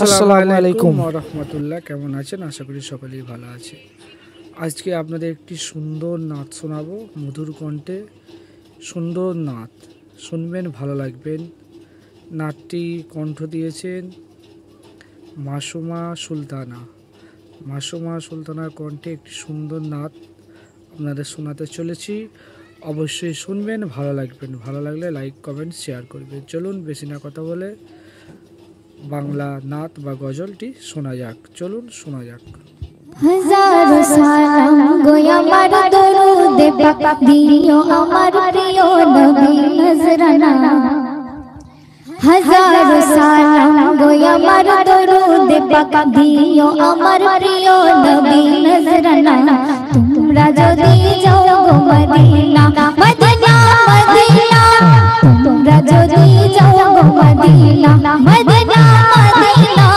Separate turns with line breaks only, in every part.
আসসালামু আলাইকুম ওয়া রাহমাতুল্লাহ। কেমন আছেন? আশা করি সকলেই ভালো আছে। আজকে আপনাদের একটি সুন্দর নাচ শোনাবো, মধুর কণ্ঠে সুন্দর নাচ শুনবেন, ভালো লাগবেন। নাচটি কণ্ঠ দিয়েছেন মাসুমা সুলতানা। মাসুমা সুলতানার কণ্ঠে একটি সুন্দর নাচ আপনাদের শোনাতে চলেছি। অবশ্যই শুনবেন, ভালো লাগবেন। ভালো লাগলে লাইক, কমেন্ট, শেয়ার করবেন। চলুন বেশি না কথা বলে বাংলা নাত বা গজলটি শোনা যাক। চলুন শোনা যাক।
হাজার সালাম গো আমার দরুদ পাক দিও আমার প্রিয় নবী নজরানা। হাজার সালাম গো আমার দরুদ পাক দিও আমার প্রিয় নবী নজরানা। তোমরা যদি যাও গো মদিনা মদিনা মদিনা, তোমরা যদি যাও গো মদিনা মদিনা মদিনা,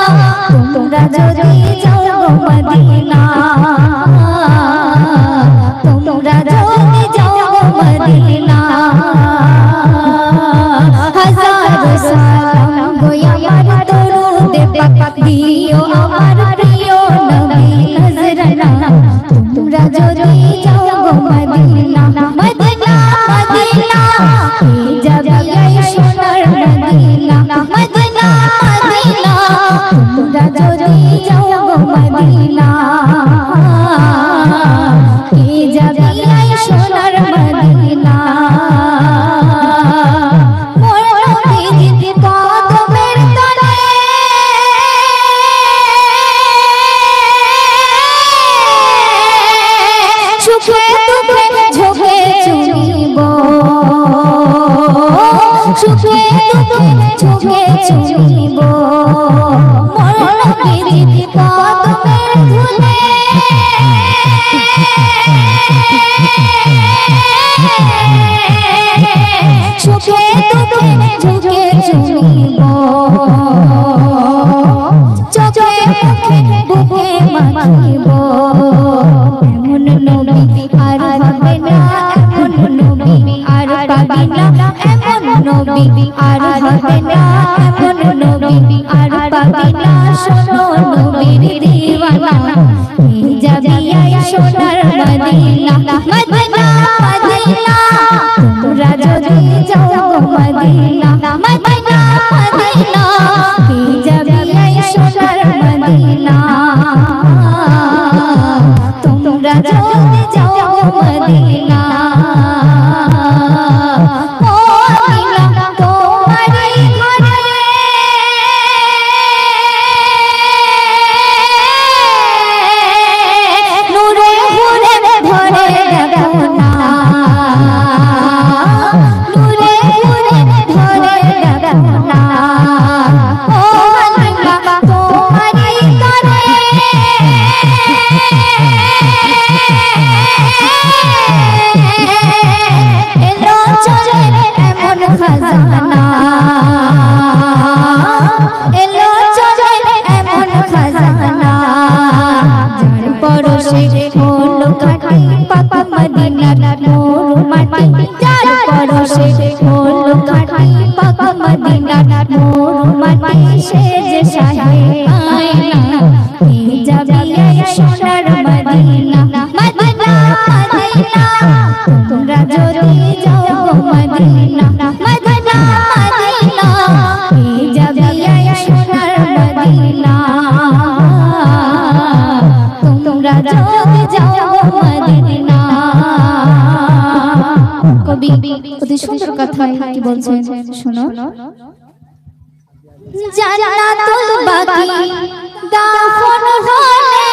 তোমরা যদি যাও গো মদিনা, তোমরা যদি যাও গো মদিনা। হাজার সালাম গো আমার দরুদ পাক দিও আমার প্রিয় নবী নজরানা। তোমরা যদি যাও গো মদিনা মদিনা মদিনা, যাবে সোনার মদিনা মদিনা মদিনা, তোমরা যদি যাও গো মদিনা, যাবে সোনার মদিনা। সুখে দুঃখে ঝোঁকে চুমিব, সুখে দুঃখে ঝোঁকে চুমিব, মরণকে দিদি কদমের ধুলে। সুখে দুঃখে ঝোঁকে চুমিব, চোখে মুখে বুকে মাখিব। এমন নবী আর হবে না, এমন নবী আর পাবি না, এমন নবী আর হবে না, এমন নবী আর পাবি না। শোনো নবীর দিওয়ানা, যাবি সোনার মদিনা মদিনা মদিনা, তোমরা যদি যাও গো মদিনা মদিনা মদিনা, যাবি সোনার মদিনা, তোমরা যদি যাও গো মদিনা। মদিনা তোমারই ঘরে, নূরে হুরে ভরে দেখো না, নূরে হুরে ভরে দেখো না। মদিনা তোমারই ঘরে, এলো চলে এমন খাজানা, এলো চলে এমন খাজানা। যার পরশে হলো কাটি পাক মদিনার নূর মাটি, যার পরশে হলো কাটি পাক মদিনার নূর মাটি। সে যে শাহে আয়না, যাবি সোনার মদিনা মদিনা মদিনা, তোমরা যদি যাও গো মদিনা মদিনা মদিনা, যাবি সোনার মদিনা, তোমরা যদি যাও গো মদিনা। কবি অতি সুন্দর কথা কি বলছেন শোনো। জান্নাতুল বাকি দাফন হলে,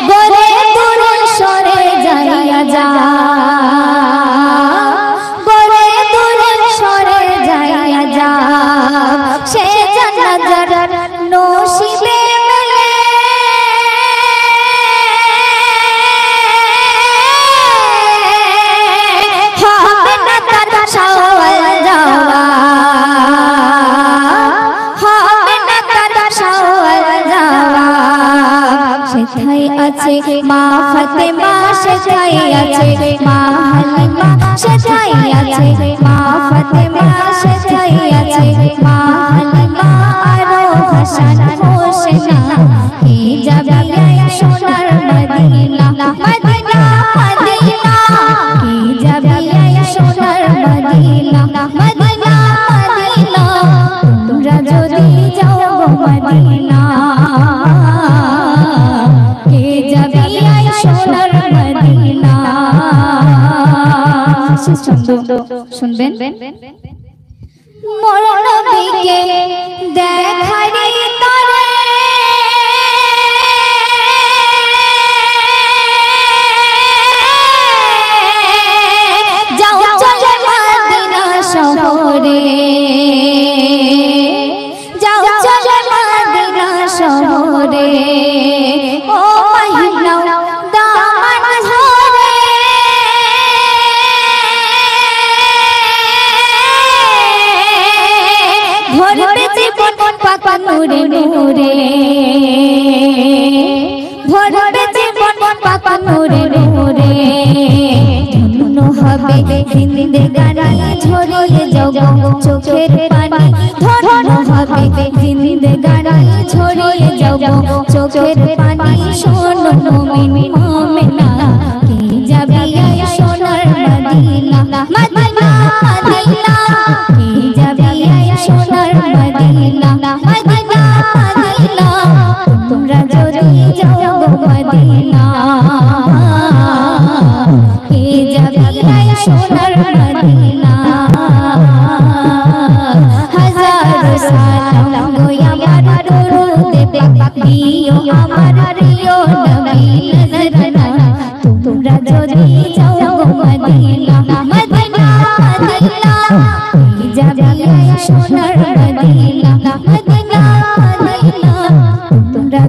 গরে দূরে সরে যাইয়া যা, গরে দূরে সরে যাইয়া যা, সে জান্নাত যার নসিবে মেলে। হবে না তার সওয়াল জওয়াব, হবে না তার সওয়াল জওয়াব। সেথায় আছে মা ফাতেমা সেথায় আছে মা হালিমা, সেথায় আছে মা ফাতেমা, সেথায় আছে মা হালিমা আরো হাসান হোসেনা। কে যাবে সোনার মদিনা, মদিনা মদিনা, কে যাবে সোনার মদিনা, মদিনা মদিনা, তোমরা যদি যাও গো মদিনা, কে যাবে সোনার মদিনা। শুনবেন মোর নবীকে দেখারি তরে যাও চলে মদিনা শহরে, যাও চলে মদিনা শহরে, ও মহিনা দামান ধরে, ভরবে জীবন পাক নূরে নূরে, ভরবে জীবন পাক নূরে নূরে, ধন্য হবে জিন্দেগানি ঝরিয়ে যাও চোখের পানি, ধন্য হবে জিন্দেগানি ঝরিয়ে যাও চোখের পানি। শোনো মুমিন মুমিনা, কে যাবে সোনার মদিনা, মদিনা মদিনা, কে যাবে সোনার মদিনা, মদিনা মদিনা, তোমরা যদি যাও গো মদিনা, কে যাবে সোনার মদিনা। হাজার সালাম গো আমার দরুদে পাক দিও আমার প্রিয় নবী নজরানা, তোমরা যদি যাও গো মদিনা, মদিনা মদিনা, কে যাবে সোনার মদিনা, মদিনা মদিনা, তোমরা